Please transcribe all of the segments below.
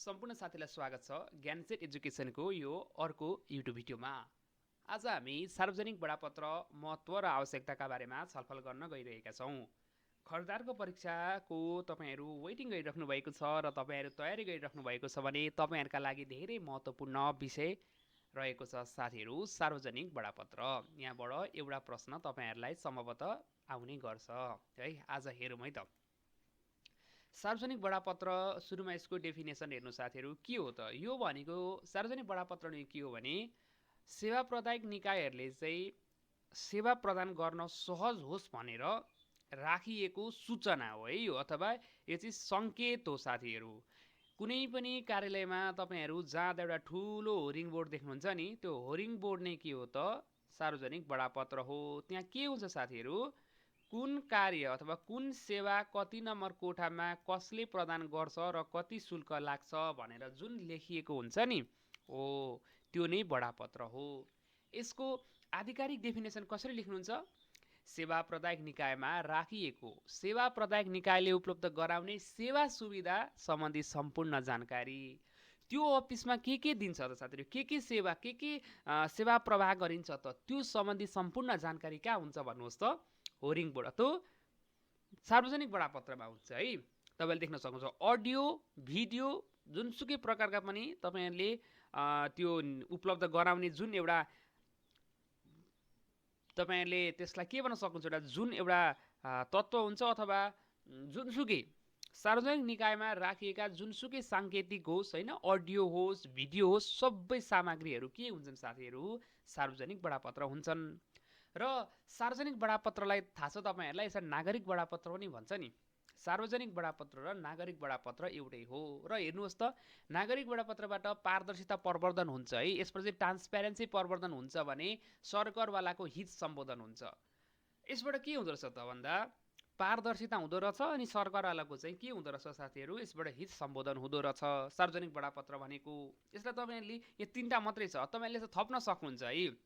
सम्पूर्ण साथीलाई स्वागत छ ज्ञानसेट एजुकेसनको यो अर्को युट्युब भिडियोमा। आज हामी सार्वजनिक बडापत्र महत्त्व र आवश्यकताका बारेमा छलफल गर्न गइरहेका छौँ। खर्दारको परीक्षाको तपाईहरू वेटिङ गरिराख्नु भएको छ र तपाईहरू तयारी गरिराख्नु भएको छ भने तपाईहरुका लागि धेरै महत्त्वपूर्ण विषय रहेको छ साथीहरू। सार्वजनिक बडापत्र यहाँबाट एउटा प्रश्न तपाईहरुलाई सम्भवतः आउने गर्छ है। आज हेरौँ है त। सार्वजनिक बडापत्र सुरुमा यसको डेफिनेसन हेर्नु साथीहरू के हो त। यो भनेको सार्वजनिक बडापत्र नै के हो भने सेवा प्रदायक निकायहरूले चाहिँ सेवा प्रदान गर्न सहज होस् भनेर राखिएको सूचना हो है यो, अथवा यो चाहिँ सङ्केत हो साथीहरू। कुनै पनि कार्यालयमा तपाईहरू जाँदा एउटा ठुलो होर्डिङ बोर्ड देख्नुहुन्छ नि, त्यो होर्डिङ बोर्ड नै के हो त सार्वजनिक बडापत्र हो। त्यहाँ के हुन्छ साथीहरू, कुन कार्य अथवा कुन सेवा कति नम्बर कोठामा कसले प्रदान गर्छ र कति शुल्क लाग्छ भनेर जुन लेखिएको हुन्छ नि, हो त्यो नै बडापत्र हो। यसको आधिकारिक डेफिनेसन कसरी लेख्नुहुन्छ, सेवा प्रदायक निकायमा राखिएको सेवा प्रदायक निकायले उपलब्ध गराउने सेवा सुविधा सम्बन्धी सम्पूर्ण जानकारी। त्यो अफिसमा के दिन्छ त साथीहरू, के सेवा सेवा प्रवाह गरिन्छ त, त्यो सम्बन्धी सम्पूर्ण जानकारी कहाँ हुन्छ भन्नुहोस् त, होर्डिङ बोर्ड त्यो सार्वजनिक बडापत्रमा हुन्छ है। तपाईले देख्न सक्नुहुन्छ अडियो भिडियो जुनसुकै प्रकारका पनि तपाईहरुले त्यो उपलब्ध गराउने जुन एउटा तपाईहरुले त्यसलाई के भन्न सक्नुहुन्छ, एउटा जुन एउटा तत्त्व हुन्छ अथवा जुनसुकै सार्वजनिक निकायमा राखिएका जुनसुकै साङ्केतिक होस् हैन, अडियो होस् भिडियो होस्, सबै सामग्रीहरू के हुन्छन् साथीहरू, सार्वजनिक बडापत्र हुन्छन्। र सार्वजनिक बडापत्रलाई थाहा छ तपाईहरुलाई, यसलाई नागरिक बडापत्र पनि भन्छ नि। सार्वजनिक बडापत्र र नागरिक बडापत्र एउटै हो। र हेर्नुहोस् त, नागरिक बडापत्रबाट पारदर्शिता प्रवर्धन हुन्छ है, यसपछि ट्रान्सप्यारेन्सी प्रवर्धन हुन्छ भने सरकारवालाको हित सम्बोधन हुन्छ। यसबाट के हुँदो रहेछ त भन्दा पारदर्शिता हुँदो रहेछ, अनि सरकारवालाको चाहिँ के हुँदो रहेछ साथीहरू, यसबाट हित सम्बोधन हुँदो रहेछ सार्वजनिक बडापत्र भनेको। यसलाई तपाईहरुले यो तीनटा मात्रै छ, तपाईहरुले यसलाई थप्न सक्नुहुन्छ है।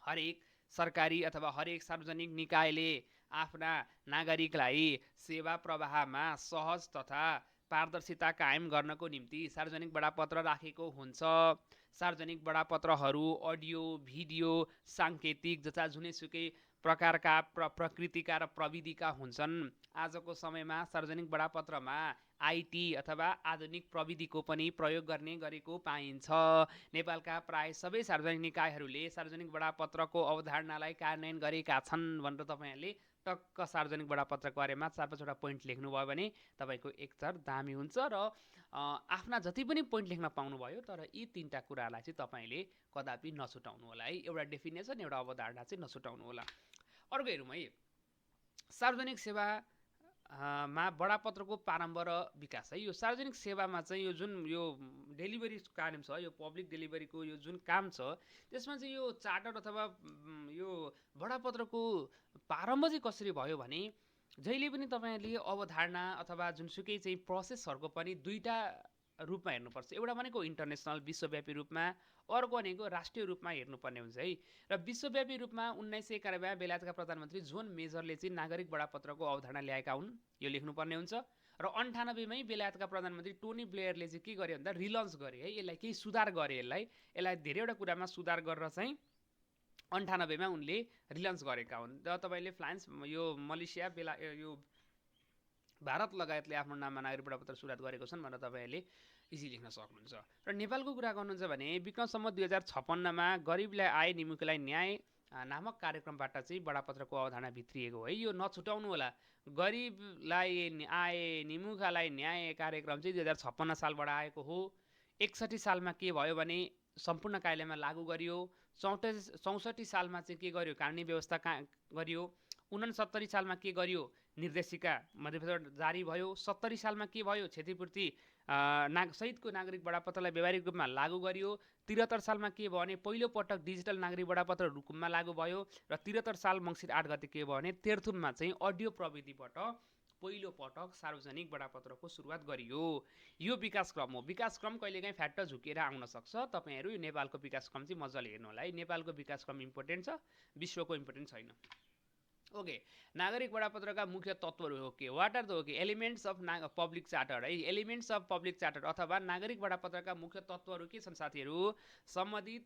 हरेक सरकारी अथवा हरेक सार्वजनिक निकायले आफ्ना नागरिकलाई सेवा प्रवाहमा सहज तथा पारदर्शिता कायम गर्नको निम्ति सार्वजनिक बडापत्र राखेको हुन्छ। सार्वजनिक बडापत्रहरू अडियो भिडियो साङ्केतिक जस्ता जुनैसुकै प्रकारका प्रकृतिका र प्रविधिका हुन्छन्। आजको समयमा सार्वजनिक बडापत्रमा आइटी अथवा आधुनिक प्रविधिको पनि प्रयोग गर्ने गरेको पाइन्छ। नेपालका प्राय सबै सार्वजनिक निकायहरूले सार्वजनिक बडापत्रको अवधारणालाई कार्यान्वयन गरेका छन् भनेर तपाईहरुले टक्क सार्वजनिक बडापत्रको बारेमा 4-5 वटा पोइन्ट लेख्नुभयो भने तपाईको एकचर दामी हुन्छ र आफ्ना जति पनि पोइन्ट लेख्न पाउनुभयो। तर यी तीनटा कुरालाई चाहिँ तपाईले कदापि नछुटाउनु होला है, एउटा डेफिनेसन एउटा अवधारणा चाहिँ नछुटाउनु होला। अर्को हेरौँ है, सार्वजनिक सेवा मा बडापत्रको प्रारम्भ र विकास है। यो सार्वजनिक सेवामा चाहिँ यो जुन यो डेलिभरी काम छ, यो पब्लिक डेलिभरीको यो जुन काम छ, त्यसमा चाहिँ यो चार्टर अथवा यो बडापत्रको प्रारम्भ चाहिँ कसरी भयो भने जहिले पनि तपाईहरुले अवधारणा अथवा जुनसुकै चाहिँ प्रोसेसहरुको पनि दुईटा रूपमा हेर्नुपर्छ। एउटा भनेको इन्टरनेसनल विश्वव्यापी रूपमा, अर्को भनेको राष्ट्रिय रूपमा हेर्नुपर्ने हुन्छ है। र विश्वव्यापी रूपमा 1991 मा बेलायतका प्रधानमन्त्री जोन मेजरले चाहिँ नागरिक बडापत्रको अवधारणा ल्याएका हुन्, यो लेख्नुपर्ने हुन्छ। र 98 मै बेलायतका प्रधानमन्त्री टोनी ब्लेयरले चाहिँ के गरे भन्दा रिलन्च गरे है, यसलाई केही सुधार गरे, यसलाई धेरैवटा कुरामा सुधार गरेर चाहिँ 98 मा उनले रिलन्च गरेका हुन्। र तपाईले फ्रान्स यो मलेसिया यो भारत लगायतले आफ्नो नाममा नागरिक बडापत्र सुरुवात गरेको छन् भनेर तपाईहरुले इजी लेख्न सक्नुहुन्छ। र नेपालको कुरा गर्नुहुन्छ भने विक्रम सम्वत 2056 मा गरिबलाई आय निमुखलाई न्याय नामक कार्यक्रमबाट चाहिँ बडापत्रको अवधारणा भित्रिएको है। यो नछुटाउनु होला, गरिबलाई आय निमुखलाई न्याय कार्यक्रम चाहिँ 2056 सालबाट आएको हो। 61 सालमा के भयो भने सम्पूर्ण कार्यालयमा लागू गरियो। 64 सालमा चाहिँ के गर्यो, कानुनी व्यवस्था गरियो। 69 सालमा के गरियो, निर्देशिका मध्यप्रदेश जारी भयो। 70 सालमा के भयो, क्षतिपूर्ति सहितको नागरिक बडापत्रलाई व्यावहारिक रूपमा लागू गरियो। 73 सालमा के भयो भने पहिलो पटक डिजिटल नागरिक बडापत्र रूपमा लागू भयो। र 73 साल मङ्सिर 8 गते के भयो भने तेह्रथुममा चाहिँ अडियो प्रविधिबाट पहिलो पटक सार्वजनिक बडापत्रको सुरुवात गरियो। यो विकासक्रम हो। विकासक्रम कहिलेकाहीँ फ्याट्ट झुकेर आउन सक्छ। तपाईहरु यो नेपालको विकासक्रम चाहिँ मजाले हेर्नु होला है। नेपालको विकासक्रम इम्पोर्टेन्ट छ, विश्वको इम्पोर्टेन्ट छैन। ओके, नागरिक बडापत्रका मुख्य तत्त्वहरू हो के, what are the okay elements of public charter है। एलिमेन्ट्स अफ पब्लिक चार्टर अथवा नागरिक बडापत्रका मुख्य तत्त्वहरू के छन् साथीहरू? सम्बन्धित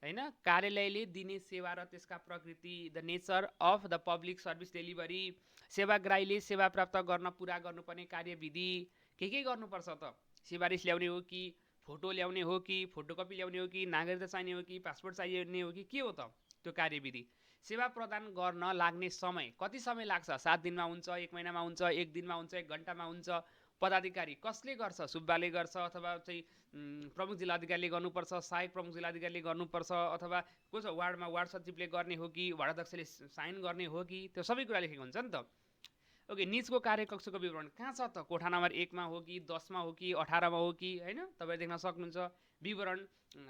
हैन कार्यालयले दिने सेवा र त्यसका प्रकृति, the nature of the public service delivery, सेवाग्राहीले सेवा प्राप्त गर्न पुरा गर्नुपर्ने कार्यविधि, के गर्नुपर्छ त? सिफारिस ल्याउने हो कि, फोटो ल्याउने हो कि, फोटोकपी ल्याउने हो कि, नागरिकता चाहिने हो कि, पासपोर्ट चाहिने हो कि, के हो त त्यो कार्यविधि? सेवा प्रदान गर्न लाग्ने समय, कति समय लाग्छ? 7 दिनमा हुन्छ, 1 महिनामा हुन्छ, 1 दिनमा हुन्छ, 1 घन्टामा हुन्छ? पदाधिकारी कसले गर्छ? सुब्बाले गर्छ अथवा चाहिँ प्रमुख जिल्लाधिकारीले गर्नुपर्छ, सहायक प्रमुख जिल्लाधिकारीले गर्नुपर्छ, अथवा को छ वार्डमा वार्ड सचिवले गर्ने हो कि, वार्डाध्यक्षले साइन गर्ने हो कि? त्यो सबै कुरा लेखेको हुन्छ नि त। ओके, निजको कार्यकक्षको विवरण कहाँ छ त? कोठा नम्बर 1 मा हो कि, 10 मा हो कि, 18 मा हो कि, हैन? तपाईँ देख्न सक्नुहुन्छ। विवरण,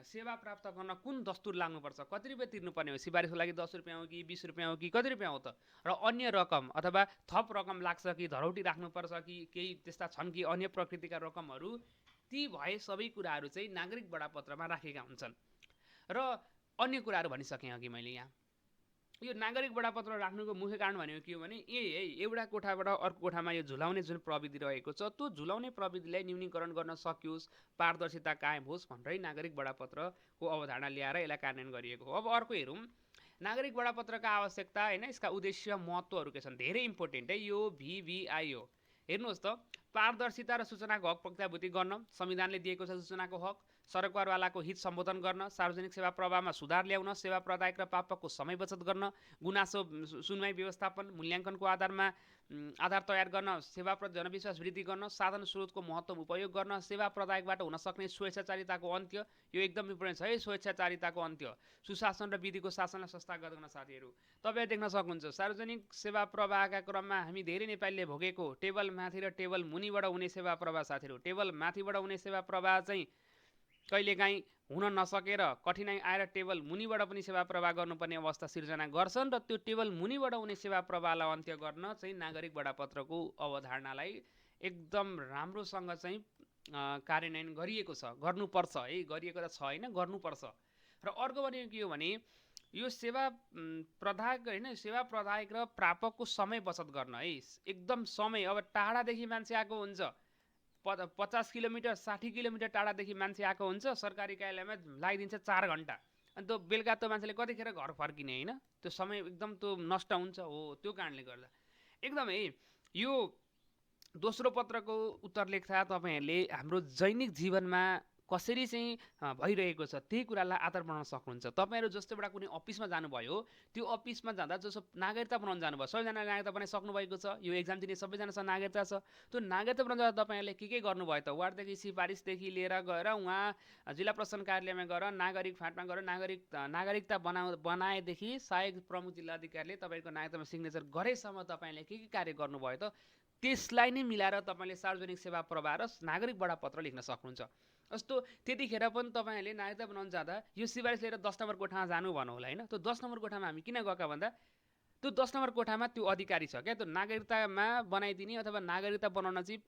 सेवा प्राप्त गर्न कुन दस्तुर लाग्नुपर्छ, कति रुपियाँ तिर्नुपर्ने हो, सिफारिसको लागि 10 रुपियाँ हो कि 20 रुपियाँ हो कि कति रुपियाँ हो त? र अन्य रकम अथवा थप रकम लाग्छ कि, धरौटी राख्नुपर्छ कि, केही त्यस्ता छन् कि अन्य प्रकृतिका रकमहरू, ती भए सबै कुराहरू चाहिँ नागरिक बडापत्रमा राखेका हुन्छन्। र अन्य कुराहरू भनिसकेँ अघि मैले यहाँ। यो नागरिक बडापत्र राख्नुको मुख्य कारण भनेको के हो भने, एउटा कोठाबाट अर्को कोठामा यो झुलाउने जुन प्रविधि रहेको छ, त्यो झुलाउने प्रविधिलाई न्यूनीकरण गर्न सकियोस्, पारदर्शिता कायम होस् भनेरै नागरिक बडापत्रको अवधारणा ल्याएर यसलाई कार्यान्वयन गरिएको हो। अब अर्को हेरौँ, नागरिक बडापत्रका आवश्यकता हैन, यसका उद्देश्य महत्त्वहरू के छन्? धेरै इम्पोर्टेन्ट है यो, VVI हो। हेर्नुहोस् त, पारदर्शिता र सूचनाको हक प्रत्याभूति गर्न, संविधानले दिएको छ सूचनाको हक, सरकारवालाको हित सम्बोधन गर्न, सार्वजनिक सेवा प्रवाहमा सुधार ल्याउन, सेवा प्रदायक र प्रापकको समय बचत गर्न, गुनासो सुनवाई व्यवस्थापन, मूल्याङ्कनको आधार तयार गर्न, सेवाप्रति जनविश्वास वृद्धि गर्न, साधन स्रोतको महत्त्व उपयोग गर्न, सेवा प्रदायकबाट हुन सक्ने स्वेच्छाचारिताको अन्त्य, यो एकदम इम्पोर्टेन्ट छ है, स्वेच्छाचारिताको अन्त्य, सुशासन र विधिको शासनलाई संस्थागत गर्न। साथीहरू तपाईँ देख्न सक्नुहुन्छ, सार्वजनिक सेवा प्रवाहका क्रममा हामी धेरै नेपालीले भोगेको टेबल माथि र टेबल मुनिबाट हुने सेवा प्रवाह, साथीहरू टेबल माथिबाट हुने सेवा प्रवाह चाहिँ कहिलेकाहीँ हुन नसकेर कठिनाइ आएर टेबल मुनिबाट पनि सेवा प्रवाह गर्नुपर्ने अवस्था सिर्जना गर्छन्, र त्यो टेबल मुनिबाट हुने सेवा प्रवाहलाई अन्त्य गर्न चाहिँ नागरिक बडापत्रको अवधारणालाई एकदम राम्रोसँग चाहिँ कार्यान्वयन गरिएको छ, गर्नुपर्छ है, गरिएको त छ होइन, गर्नुपर्छ। र अर्को भनेको के हो भने, यो सेवा प्रदायक होइन, सेवा प्रदायक र प्रापकको समय बचत गर्न है, एकदम समय। अब टाढादेखि मान्छे आएको हुन्छ, 50 किलोमिटर 60 किलोमिटर टाढादेखि मान्छे आएको हुन्छ, सरकारी कार्यालयमा लगाइदिन्छ 4 घन्टा, अनि त्यो बेलुका त मान्छेले कतिखेर घर फर्किने होइन, त्यो समय एकदम त्यो नष्ट हुन्छ हो। त्यो कारणले गर्दा एकदमै यो दोस्रो पत्रको उत्तर लेख्दा तपाईँहरूले हाम्रो दैनिक जीवनमा कसरी चाहिँ भइरहेको छ त्यही कुरालाई आधार बनाउन सक्नुहुन्छ। तपाईँहरू जस्तो एउटा कुनै अफिसमा जानुभयो, त्यो अफिसमा जाँदा जस्तो नागरिकता बनाउन जानुभयो, सबैजनाले नागरिकता बनाइसक्नु भएको छ, यो एक्जाम दिने सबैजनासँग नागरिकता छ, त्यो नागरिकता बनाउन जाँदा तपाईँहरूले के गर्नुभयो त? वार्डदेखि सिफारिसदेखि लिएर गएर उहाँ जिल्ला प्रशासन कार्यालयमा गएर नागरिक फाँटमा गएर नागरिकता बनाएदेखि सहायक प्रमुख जिल्लाधिकारीले तपाईँको नागरिकतामा सिग्नेचर गरेसम्म तपाईँले के कार्य गर्नुभयो त? त्यसलाई नै मिलाएर तपाईँले सार्वजनिक सेवा प्रवाह र नागरिक बडापत्र लेख्न सक्नुहुन्छ। जस्तो त्यतिखेर पनि तपाईँहरूले नागरिकता बनाउन जाँदा यो सिफारिस लिएर 10 नम्बर कोठामा जानु भन्नु होला होइन, त्यो 10 नम्बर कोठामा हामी किन गएका भन्दा त्यो 10 नम्बर कोठामा त्यो अधिकारी छ क्या, त्यो नागरिकतामा बनाइदिने अथवा नागरिकता बनाउन चाहिँ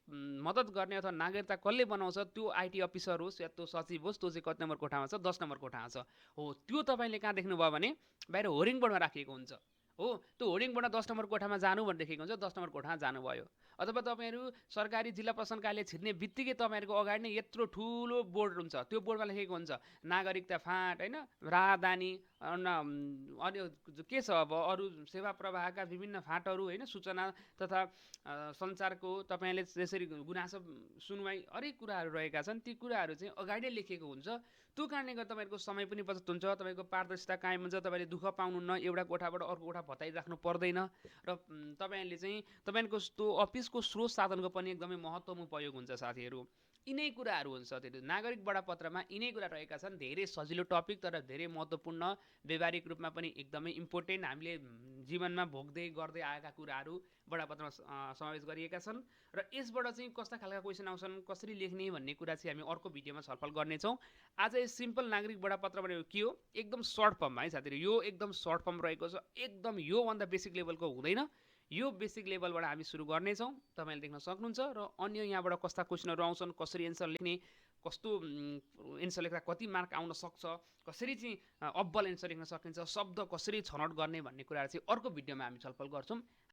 मद्दत गर्ने अथवा नागरिकता कसले बनाउँछ त्यो IT अफिसर होस् या त्यो सचिव होस्, त्यो चाहिँ कति नम्बर कोठामा छ? 10 नम्बर कोठामा छ हो। त्यो तपाईँले कहाँ देख्नुभयो भने बाहिर होर्डिङ बोर्डमा राखिएको हुन्छ हो, त्यो होर्डिङ बोर्डमा 10 नम्बर कोठामा जानु भनेर लेखेको हुन्छ, 10 नम्बर कोठामा जानुभयो। अथवा तपाईँहरू सरकारी जिल्ला प्रशासन कार्यालय छिर्ने बित्तिकै तपाईँहरूको अगाडि नै यत्रो ठुलो बोर्ड हुन्छ, त्यो बोर्डमा लेखेको हुन्छ नागरिकता फाँट होइन, राहदानी, अनि के छ अब अरू सेवा प्रवाहका विभिन्न फाँटहरू होइन, सूचना तथा सञ्चारको तपाईँले त्यसरी गुनासो सुनवाई हरेक कुराहरू रहेका छन्, ती कुराहरू चाहिँ अगाडि नै लेखेको हुन्छ। त्यो कारणले गर्दा तपाईँहरूको समय पनि बचत हुन्छ, तपाईँको पारदर्शिता कायम हुन्छ, तपाईँले दुःख पाउनुहुन्न, एउटा कोठाबाट अर्को कोठा भताइराख्नु पर्दैन, र तपाईँहरूले चाहिँ तपाईँको त्यो अफिसको स्रोत साधनको पनि एकदमै महत्त्वपूर्ण उपयोग हुन्छ। साथीहरू यिनै कुराहरू हुन्छ, त्यो नागरिक बडापत्रमा यिनै कुरा रहेका छन्। धेरै सजिलो टपिक तर धेरै महत्त्वपूर्ण, व्यावहारिक रूपमा पनि एकदमै इम्पोर्टेन्ट, हामीले जीवनमा भोग्दै गर्दै आएका कुराहरू बडापत्रमा समावेश गरिएका छन्। र यसबाट चाहिँ कस्ता खालका क्वेसन आउँछन्, कसरी लेख्ने भन्ने कुरा चाहिँ हामी अर्को भिडियोमा छलफल गर्नेछौँ। आज यो सिम्पल नागरिक बडापत्र भनेको के हो, एकदम सर्ट फर्ममा है साथीहरू, यो एकदम सर्ट फर्म रहेको छ, एकदम योभन्दा बेसिक लेभलको हुँदैन, यो बेसिक लेभलबाट हामी सुरु गर्नेछौँ, तपाईँले देख्न सक्नुहुन्छ। र अन्य यहाँबाट कस्ता क्वेसनहरू आउँछन्, कसरी एन्सर लेख्ने, कस्तो एन्सर लेख्दा कति मार्क आउन सक्छ, कसरी चाहिँ अब्बल एन्सर लेख्न सकिन्छ, शब्द कसरी छनौट गर्ने भन्ने कुराहरू चाहिँ अर्को भिडियोमा हामी छलफल गर्छौँ।